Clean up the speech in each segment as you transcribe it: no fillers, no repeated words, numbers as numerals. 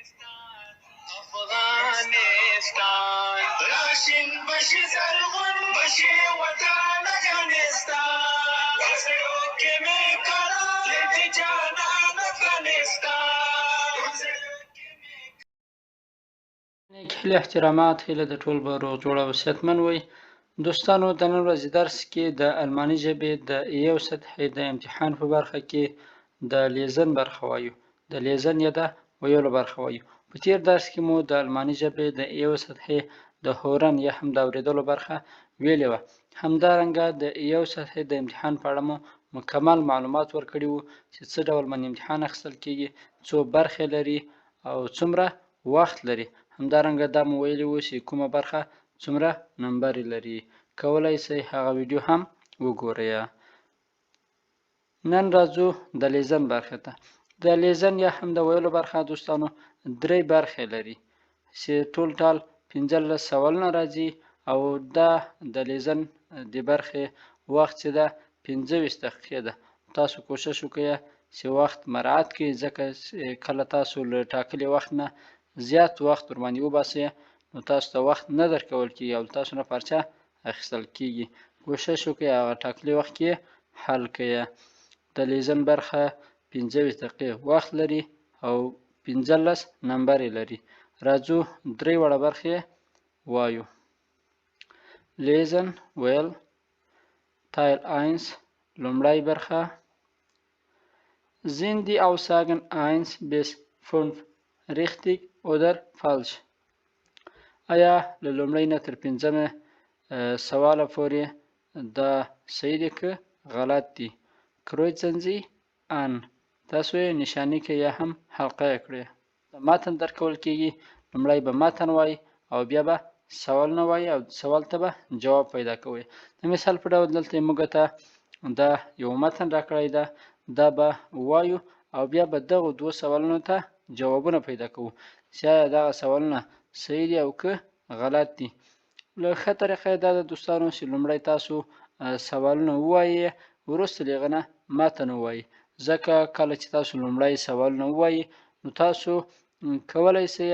افغانستان راشن بشي زرغون بشي وطن افغانستان وزرو کې می کړه دې جانان افغانستان نیک هیله احترامات هیله د ټول به روغ جوړ او صحتمن وي. دوستانو د نن ورځې درس کې د الماني ژبې د یو سطحې د امتحان په برخه کې د لیزن برخه وایو. د لیزن یا د ویلو برخه وایو. په تیر درس کې مو د الماني ژبې د یو سطحې د هورن یا هم د اوریدلو برخه ویلې وه. همدارنګه د یو سطحې د امتحان په اړه مو مکمل معلومات ورکړي وو چې څه ډول باندې امتحان اخیستل کیږي، څو برخې لري او څومره وخت لري. همدارنګه دا مو ویلي وو چې کومه برخه څومره نمبر لري. کولای شئ هغه ویډیو هم وګورئ. نن راځو د لیزن برخې ته. د لیزن یا هم د ویلو برخه دوستانو درې برخې لري چې ټول 15 سوالونه راځي او دا د لیزن د برخې وخت چې ده 25 دقیقې ده. تاسو کوشش وکړئ چې وخت مراعات کړئ، ځکه کله تاسو له ټاکلي وخت نه زیات وخت ورباندې وباسئ نو تاسو ته وخت نه درکول کېږي او تاسو نه پارچه اخیستل کېږي. کوشش وکړئ هغه ټاکلي وخت کې حل کړئ. د لیزن برخه 25 دقیقې وخت لري او 15 نمبر لري. راځو درې وړه برخې وایو. لیزن ویل تایل 1 لومړی برخه sind die Aussagen 1 bis 5 richtig oder falsch؟ آیا له لومړی نه تر 5مه سواله پورې دا صحیح دي که غلط دي؟ kreuzen Sie an، تاسو یې نشاني کړئ یا هم حلقه یې کړئ. د متن درکول کېږي، لومړی به متن وایي او بیا به سوالونه وایي او سوال ته به جواب پیدا کوئ. د مثال په ډول دلته موږ ته دا یو متن راکړی ده، دا به وایو او بیا به دغو دوه سوالونو ته جوابونه پیدا کوو چې آیا دغه سوالونه صحیح دي او که غلط دي. له ښه طریقه یې دا ده دوستانو چې لومړی تاسو سوالونه ووایئ، وروسته له هغه نه متن ووایئ، ځکه کله چې تاسو لومړی سوالونه ووایئ نو تاسو کولی شئ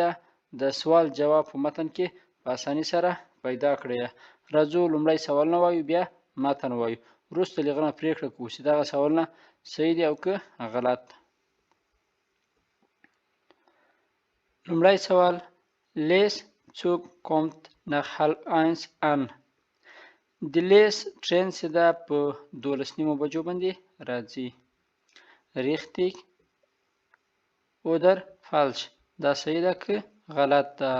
د سوال جواب په متن کې په اسانۍ سره پیدا کړئ. راځو لومړی سوالونه وایو بیا متن وایو، وروسته له هغه نه پرېکړه کوو چې دغه سوالونه صحیح دي او که غلط. لومړی سوال لیس څوک kommt nach halb 1 an؟ د لیس ټرین چې ده په 12 بجو باندې راځي. richtig oder falsch؟ دا صحیح ده که غلط ده؟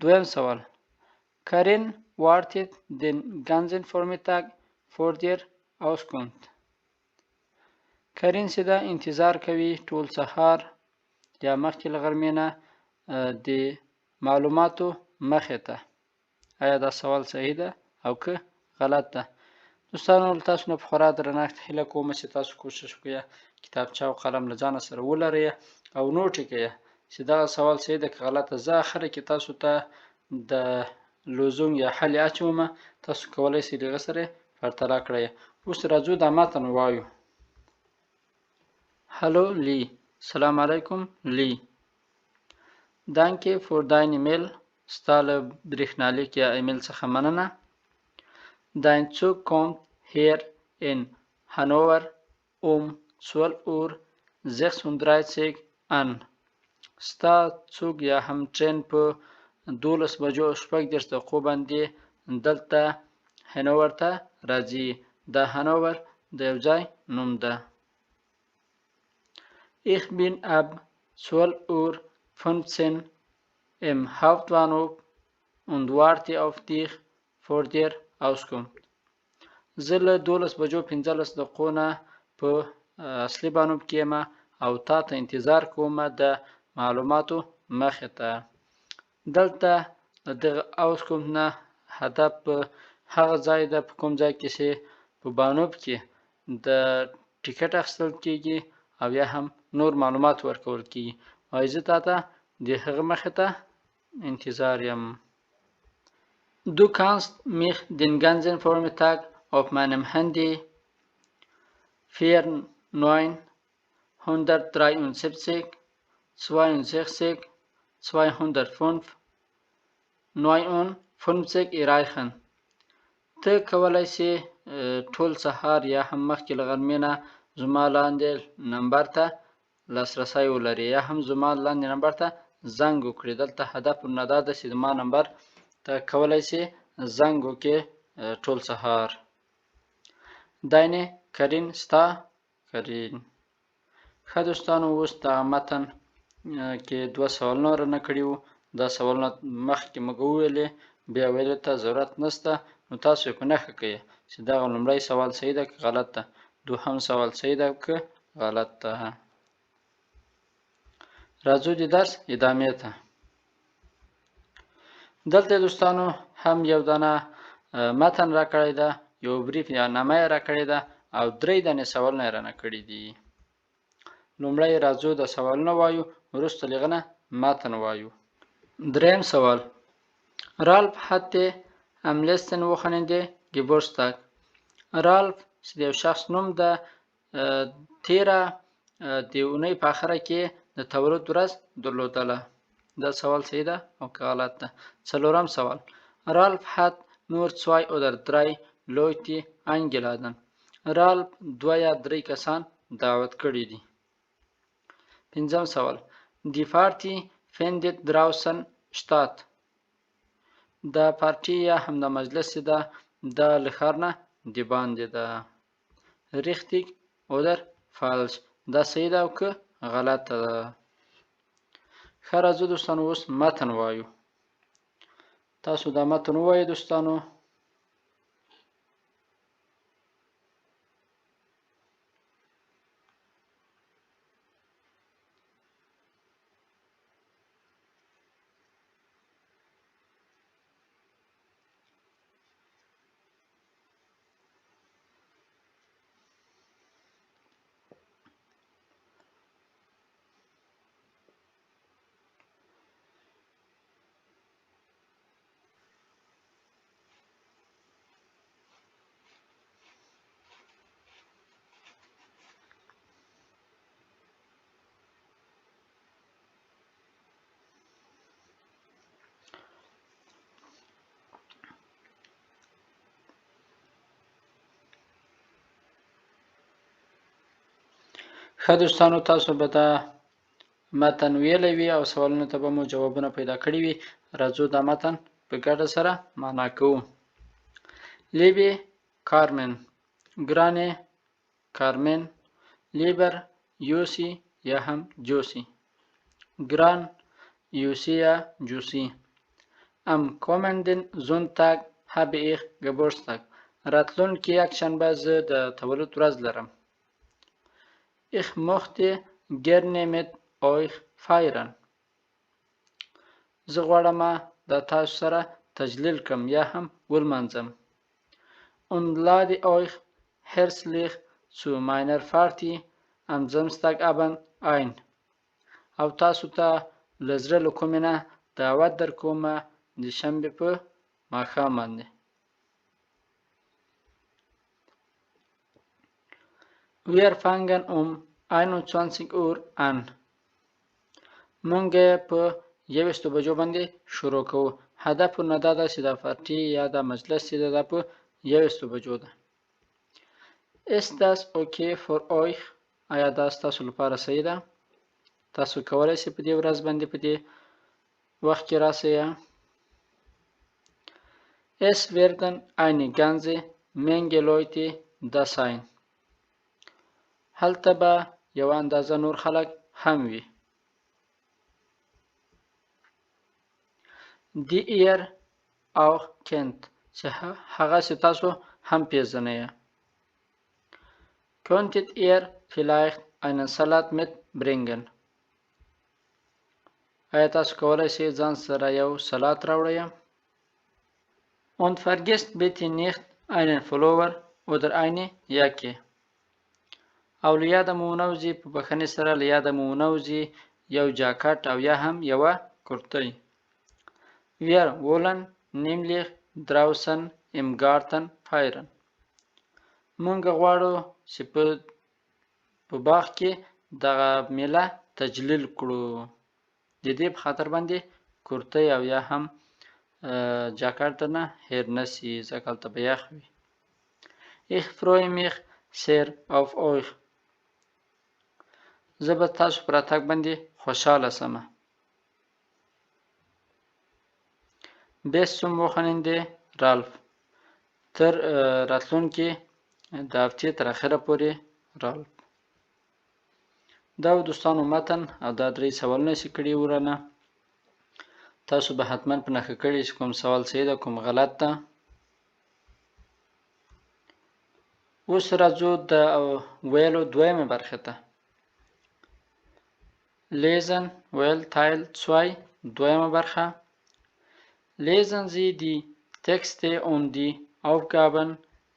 دویم سوال Karin wartet den ganzen Vormittag vor der Auskunft. کارین چې ده انتظار کوي ټول سهار یا مخکې له غرمې نه د معلوماتو مخې ته. آیا دا سوال صحیح ده او که غلط ده؟ دوستانو له تاسو نه په خورا درنښت هیله کوم چې تاسو کوشش وکړئ کتابچه او قلم له ځانه سره ولرئ او نوټ یې کړئ چې دغه سوال صحیح ده که غلط ده. زه اخره کې تاسو ته د لزوم یا حل یې اچوم، تاسو کولی شئ له هغه سره پرتله کړئ. اوس راځو دا متن ووایو. Hallo Lee. Salam alaikum Lee. Danke für dein E-Mail. ستا له برېښنالیک یا ایمیل څخه مننه. Dein Zug kommt hier in Hannover 12:36 an. ستا څوک یا هم ټرین په 12:36 باندې دلته هانوور ته راځي. دا هانوور د یو ځای نوم ده. Ich bin ab 12:15 im Hauptbahnhof und warte auf dich vor der Auskunft. زه له 12:15 نه په اصلي بانوب کې یم او تا ته انتظار کوم د معلوماتو مخې ته. دلته دغه Auskunft نه هدف هغه ځای ده په کوم ځای کې چې په بانوب کې د ټیکټ اخیستل کېږي او یا هم نور معلومات ورکول کېږي. وایي زه تا ته د هغه مخې ته انتظار یم. Du kannst mich den ganzen Vormittag auf meinem Handy 4973 62, 205, 59 erreichen. ته کولای شي ټول سهار یا هم مخکې له غرمې نه زما لاندې نمبر ته لاسرسی ولري یا هم زما لاندې نمبر ته زنګ وکړي. دلته هدف ورنه دا ده چې زما نمبر ته کولای شي زنګ وکړي ټول سهار. Deine Karin ستا کرین. ښه دوستانو، اوس د متن کې دوه سوالونه رانه کړي وو. دا سوالونه مخکې موږ وویلې، بیا ویلو ته ضرورت نشته. نو تاسو یې په نښه کړئ چې دغه لومړی سوال صحیح ده که غلط ده، دوهم سوال صحیح ده که غلط ده. راځو د درس ادامې ته. دلته دوستانو هم یو دانه متن را کړی ده، یو بریف یا نامه یې را کړې ده او 3 دانې سوالونه یې رانه کړي دي. لومړی راځو د سوالونه وایو، وروسته له هغه نه متن وایو. دریم سوال: رالف hatte am letzten Wochenende Geburtstag. رالف چې د یو شخص نوم ده، تیره د اونۍ په آخره کې د تولد ورځ درلودله. دا سوال صحیح ده او که غلط ده. څلورم سوال: رالف hat nur 2 oder 3 Leute eingeladen. رالف 2 یا 3 کسان دعوت کړي دي. پنځم سوال: Die Party findet draußen statt. دا پارټي یا هم د مجلس ده، دا له ښار نه د باندې ده. richtig oder falsch. دا صحیح ده او که غلطه ده. ښه راځو دوستانو اوس متن وایو. تاسو دا متن ووایئ دوستانو. ښه دوستانو، تاسو به دا متن ویلی وي او سوالونو ته به مو جوابونه پیدا کړي وي. راځو دا متن په ګډه سره معنا کوو. لیبی کارمن، ګرانې کارمن، لیبر یوسی یا هم جوسی، ګران یوسی یا جوسی. ام کومندن Sonntag habe ich Geburtstag. راتلونکي یکشنبه زه د تولد ورځ لرم. Ich möchte gerne mit euch feiern. زه غواړم د تاسو سره تجلیل کړم یا هم ولمانځم. Und lade euch herzlich zu meiner Party am Samstagabend ein. او تاسو ته له زړه له کومې نه دعوت در کوم د شنبې په ماښام باندې. Wir fangen 21 Uhr an. مونږ په 21 بجو باندې شروع کوو. هدف ورنه دا ده چې دا پارټي یا دا مجلس چې ده دا په 21 بجو ده. Ist das okay für euch؟ آیا دا ستاسو لپاره صحیح ده؟ تاسو کولی شئ په دې ورځ باندې په دې وخت کې راسئ. Es werden eine ganze Menge Leute da sein. هلته به یو اندازه نور خلک هم وي. Die ihr auch kennt. چې هغه چې تاسو هم پیژنئ. Könntet ihr vielleicht einen Salat mitbringen؟ آیا تاسو کولی شئ ځان سره یو سلات راوړئ؟ Und vergesst bitte nicht einen Pullover oder eine Jacke. او له یاده مو ونوځي، په بښنې سره له یاده مو ونوځي یو جاکټ او یا هم یوه کرتۍ. Wir wollen nämlich draußen im Garten feiern. مونږ غواړو چې په باغ کې دغه میله تجلیل کړو. دې په خاطر باندې کورتۍ او یا هم جاکټ درنه هیر نسي ځکه هلته به یخ وي. Ich freue mich sehr auf euch. زه به تاسو په راتګ باندې خوشحاله سمه. Bis zum Wochenende, Ralf. تر راتلونکي د هفتې تر اخره پورې رالف. دا و دوستانو متن او دا 3 سوالونه چې کړي ورنه. تاسو به حتما په نښه کړي چې کوم سوال صحیح ده کوم غلط ده. اوس راځو د ویلو دویمه برخه ته. Lesen ویل Teil 2 دویمه برخه. Lesen Sie die Texte und die Aufgaben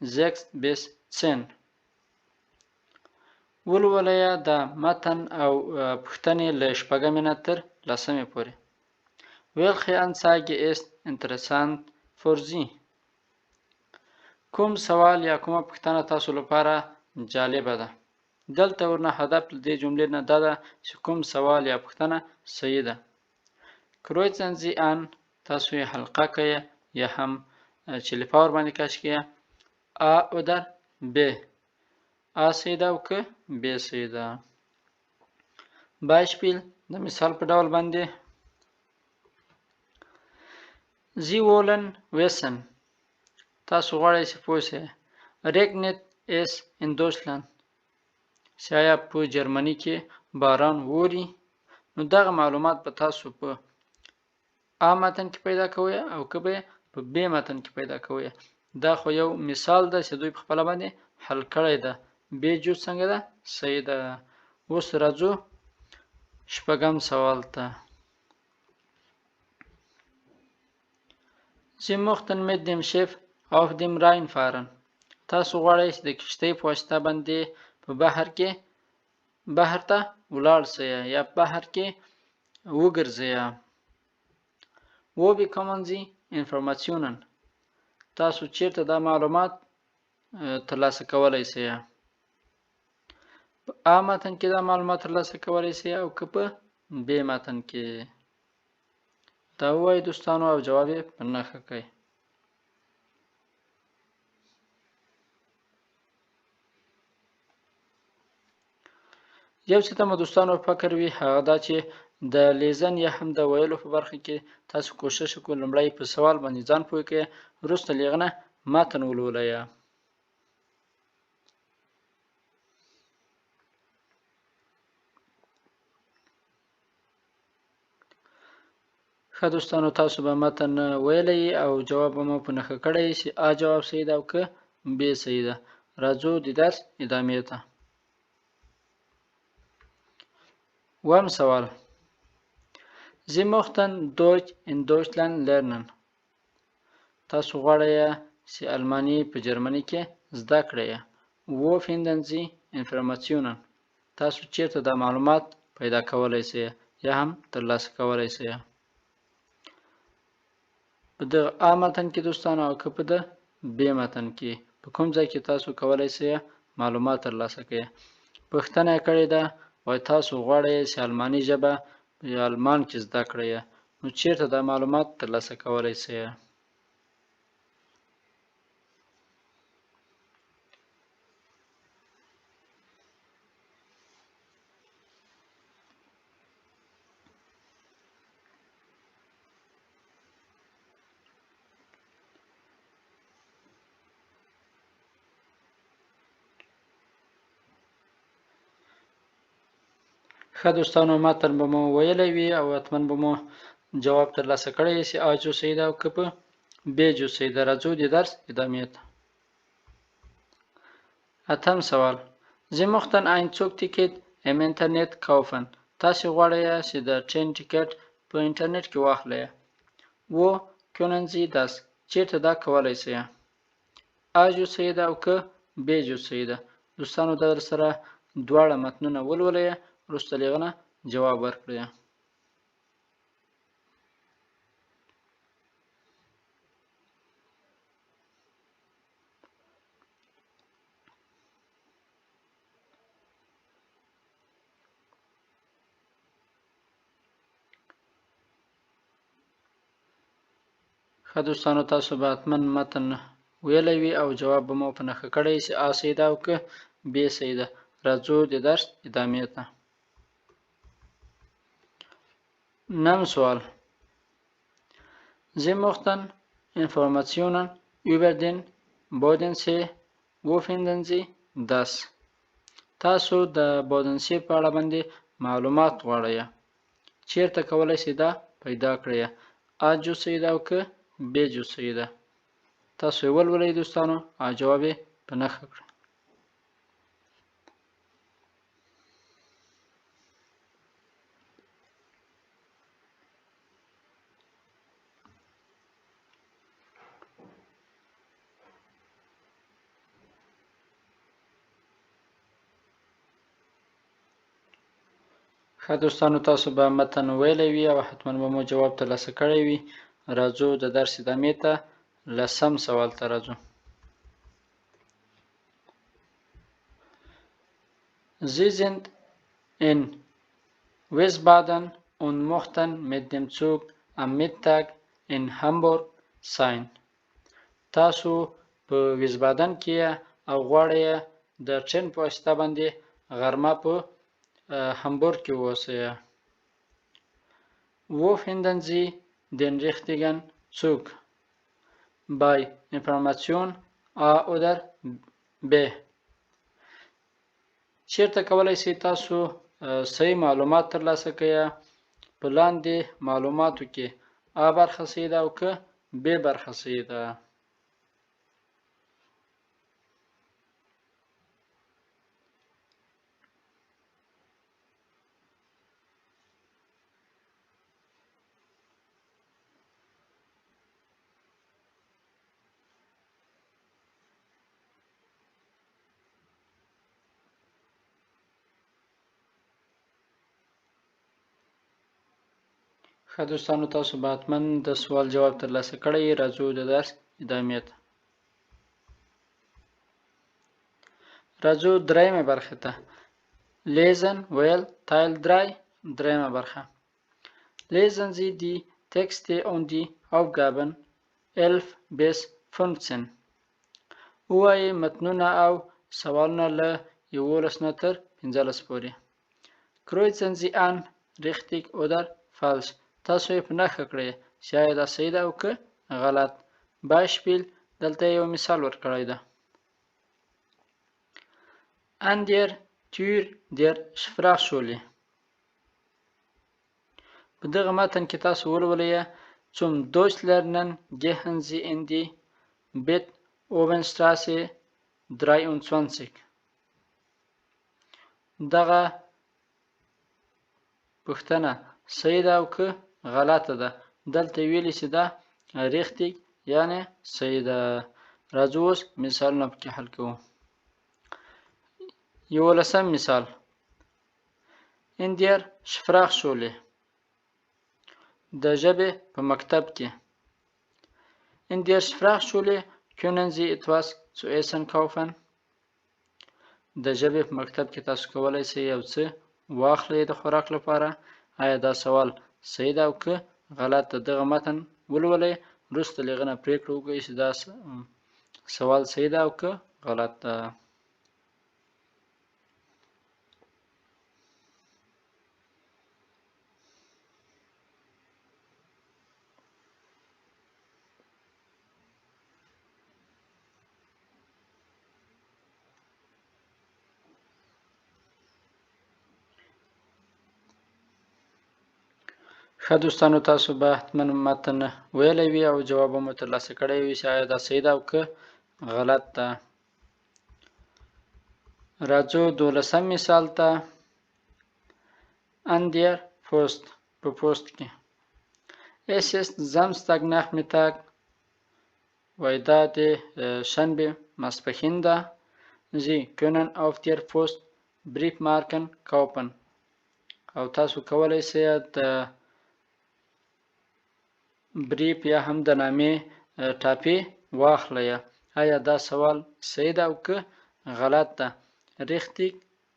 6 bis 10. ولولئ د متن او پوښتنې له 6 نه تر 10 پورې. Welche Anzeige ist interessant für Sie? کوم سوال یا کومه پوښتنه تاسو لپاره جالبه ده؟ دلته ورنه هدف له دې جملې نه دا ده چې کوم سوال یا پوښتنه صحیح ده. Kreuzen Sie an تاسو یې حلقه کړئ یا هم چې لپاره باندې کش کړئ. A oder B. A صحیح ده او که B صحیح ده. Beispiel د مثال په ډول باندې Sie wollen wissen تاسو غواړئ چې پوه شئ. Regnet es in Deutschland چې آیا په جرمني کې باران ووري؟ نو دغه معلومات به تاسو په A متن کې پیدا کوئ او که به په B متن کې پیدا کوئ. دا خو یو مثال ده چې دوی په خپله باندې حل کړی ده. B جز څنګه ده؟ صحیح ده. اوس راځو 6 سوال ته. Sie möchten mit dem Schiff auf dem Rhein fahren. تاسو غواړئ چې د کشتۍ په واسطه باندې په بحر کې بحر ته ولاړ شئ یا په بحر کې وګرځئ. Wo bekommen Sie Informationen? تاسو چیرته دا معلومات ترلاسه کولی شئ؟ په A متن کې دا معلومات ترلاسه کولی شئ او که په B متن کې. دا ووایئ دوستانو او جواب یې په نښه کړئ. یو څه ته مو دوستانو فکر وي هغه دا چې د لیزن یا هم د ویلو په برخه کې تاسو کوشش وکړئ لومړی په سوال باندې ځان پوه کړئ وروسته له هغه نه متن ولولئ. ښه دوستانو تاسو به متن ویلی او جواب به مو په نښه کړی چې A جواب صحیح ده او که B صحیح ده. راځو د درس ادامې ته. وم سوال Sie möchten Deutsch in Deutschland lernen. تاسو غواړئ چې الماني په جرمني کې زده کړئ. Wo finden Sie Informationen? تاسو چیرته دا معلومات پیدا کولی شئ یا هم ترلاسه کولی شئ؟ په د A متن کې دوستانو او که په د B متن کې په کوم ځای کې تاسو کولی شئ معلومات ترلاسه کړئ. پوښتنه یې کړې ده وایي تاسو غواړئ چې الماني ژبه په آلمان کې زده کړئ نو چیرته دا معلومات ترلاسه کولی شئ؟ ښه دوستانو متن به مو ویلی وي او حتما به مو جواب ترلاسه کړی چې A جو صحیح ده او که په B جو صحیح ده. راځو د درس ادامې ته. اتم سوال Sie möchten ein Zugticket im Internet kaufen. تاسو غواړئ چې د ټرین ټیکټ په انټرنیټ کې واخلئ. Wo können Sie das? چیرته دا کولی شئ؟ A جو صحیح ده او که B جو صحیح ده. دوستانو دا در سره دواړه متنونه ولولئ وروسته له هغه نه جواب ورکړئ. ښه دوستانو، تاسو به حتما متن ویلی وي او جواب به مو په نښه کړی چې آ صحیح ده او که بې صحیح ده. راځو د درس ادامې ته. نهم سوال. Sie möchten Informationen über den Bodensee. Wo finden Sie das? تاسو د بودنسي په اړه باندې معلومات غواړئ. چیرته کولی شئ دا پیدا کړئ؟ آ جو صحیح ده او که بې جو صحیح ده. تاسو یې ولولئ دوستانو او جواب یې په نښه کړئ. ښه دوستانو، تاسو به متن ویلی وي او حتما به مو جواب ترلاسه کړی وي. راځو د درس ادامې ته. لسم سوال ته راځو. Sie sind in Wiesbaden und möchten mit dem Zug am Mittag in Hamburg sein. تاسو په ویسبادن کې او غواړئ د ټرین په واسطه باندې غرمه په همبورګ کې واوسئ. Wo finden Sie den richtigen Zug? Bei Information A oder B. چیرته کولی شئ تاسو صحیح معلومات ترلاسه کړئ؟ په لاندې معلوماتو کې A برخه صحیح ده او که B برخه صحیح ده. ښه دوستانو، تاسو به حتما د سوال جواب ترلاسه کړی. راځو د درس ادامې ته. راځو دریمه برخه ته. Lesen ویل Teil 3 دریمه برخه. Lesen Sie die Texte und die Aufgaben 11 bis 15. ووایئ متنونه او سوالونه له 11 نه تر 15 پورې. Kreuzen Sie an richtig oder falsch. تاسو یې په نښه کړئ چې آیا دا صحیح ده او که غلط. Beispiel دلته یو مثال ورکړی ده. An der Tür der Sprachschule. په دغه متن کې تاسو ولولئ zum Deutschlernen gehen Sie in die Beethovenstraße 23. دغه پوښتنه صحیح ده او که غلطه ده. دلته ویلي چې دا richtig یعنی صحیح ده. راځو اوس مثالونه پکې حل کوو. 11 مثال. In der Sprachschule. د ژبې په مکتب کې. In der Sprachschule können Sie etwas zu essen kaufen. د ژبې په مکتب کې تاسو کولی شئ یو څه واخلئ د خوراک لپاره. آیا دا سوال صحیح ده او که غلط ده؟ دغه متن ولولئ، وروسته له هغه نه پرېکړه وکړئ چې دا سوال صحیح ده او که غلط ده. ښه دوستانو، تاسو به حتما متن ویلی وي او جواب مو ترلاسه کړی وي چې آیا دا صحیح ده او که غلط ده. راځو 12 مثال ته. An der Post. په پوسټ کې. Es ist Samstagnachmittag. وایي دا د شنبې ماسپښین ده. Sie können auf der Post Briefmarken kaufen. او تاسو کولی شئ د بریف یا هم د نامې ټاپې واخلئ. آیا دا سوال صحیح ده او که غلط ده؟ richtig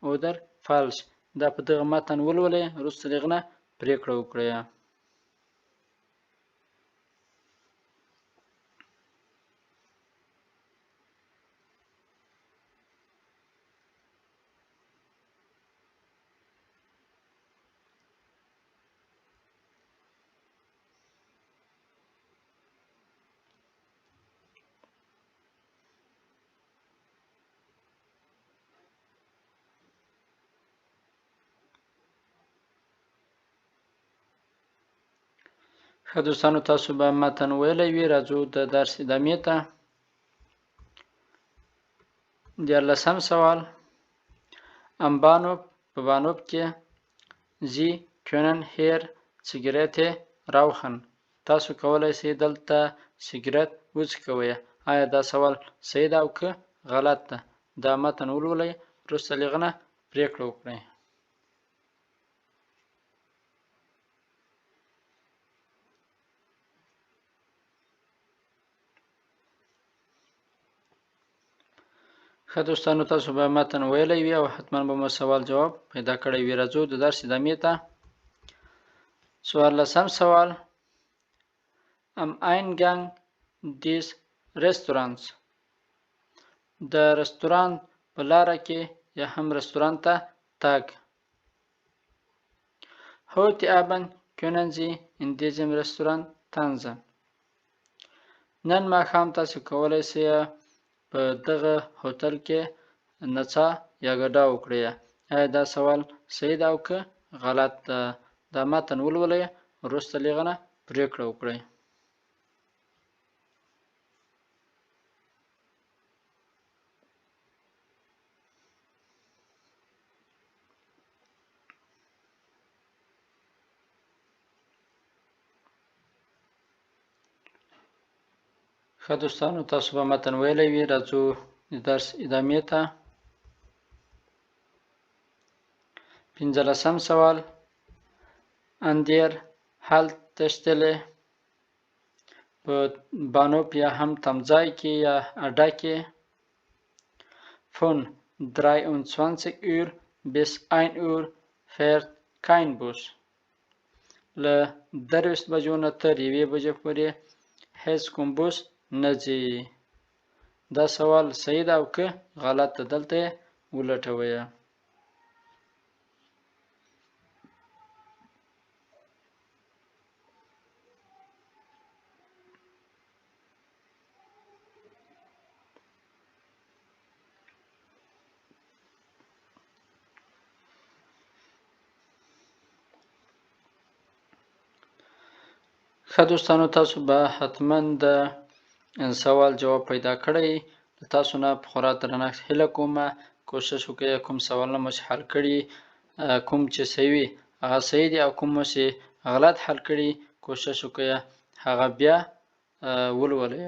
oder falsch. دا په دغه متن ولولئ، وروسته له هغه نه پرېکړه وکړئ. ښه دوستانو تاسو به متن ویلی وي. راځو د درس ادامې ته. 14 سوال. Am Bahnhof په بانوف کې Sie können hier Zigarette rauchen. تاسو کولی شئ دلته سیګرټ وڅکوئ. آیا دا سوال صحیح ده او که غلط ده؟ دا متن ولولئ، وروسته له هغه نه پرېکړه وکړئ. ښه دوستانو تاسو به متن ویلی وي او حتما به مو سوال جواب پیدا کړی وي. راځو د درس ادامې ته. 14 سوال. Am Eingang des Restaurants. د رستورانت په لاره کې یا هم رستورانت ته تګ. Heute Abend können Sie in diesem Restaurant tanzen. نن ماښام تاسو کولی شئ په دغه هوټل کې نڅا یا ګډا وکړئ. آیا دا سوال صحیح ده او که غلط ده؟ دا متن ولولئ، وروسته له هغه نه پرېکړه وکړئ. ښه دوستانو تاسو به متن ویلی وي. راځو د درس ادامې ته. 15 سوال. An der Haltestelle په بانوف یا هم تمځای کې یا اډه کې Von 23 Uhr bis 1 Uhr fährt kein Bus. له 23 بجو نه تر 1 بجې پورې هیڅ کوم بوس نه ځي. دا سوال صحیح ده او که غلط ده؟ دلته یې ولټوئ. ښه دوستانو تاسو به حتما د سوال جواب پیدا کړی. تاسو نه په خورا درنښت هیله کومه کوشش وکړئ کوم سوالونه مو چې حل کړي کوم چې صحیح وي هغه صحیح دي او کوم مو چې غلط حل کړي کوشش وکړئ هغه بیا ولولئ.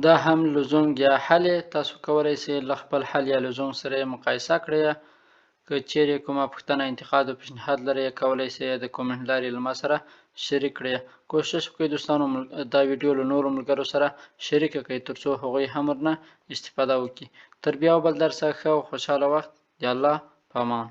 دا هم لزوم یا حل تاسو کولی شئ له خپل حل یا لزوم سره مقایسه کړئ. که چیرې کومه پوښتنه انتقاد او پیشنهاد لرئ کولی شئ د کومنټ لارې له ما سره شریک کړئ. کوشش وکړئ دوستانو دا ویډیو له نورو ملګرو سره شریکه کړئ ترڅو هغوی هم ورنه استفاده وکړي. تر بیا بل درسه ښه او خوشحاله وخت. د الله په امان.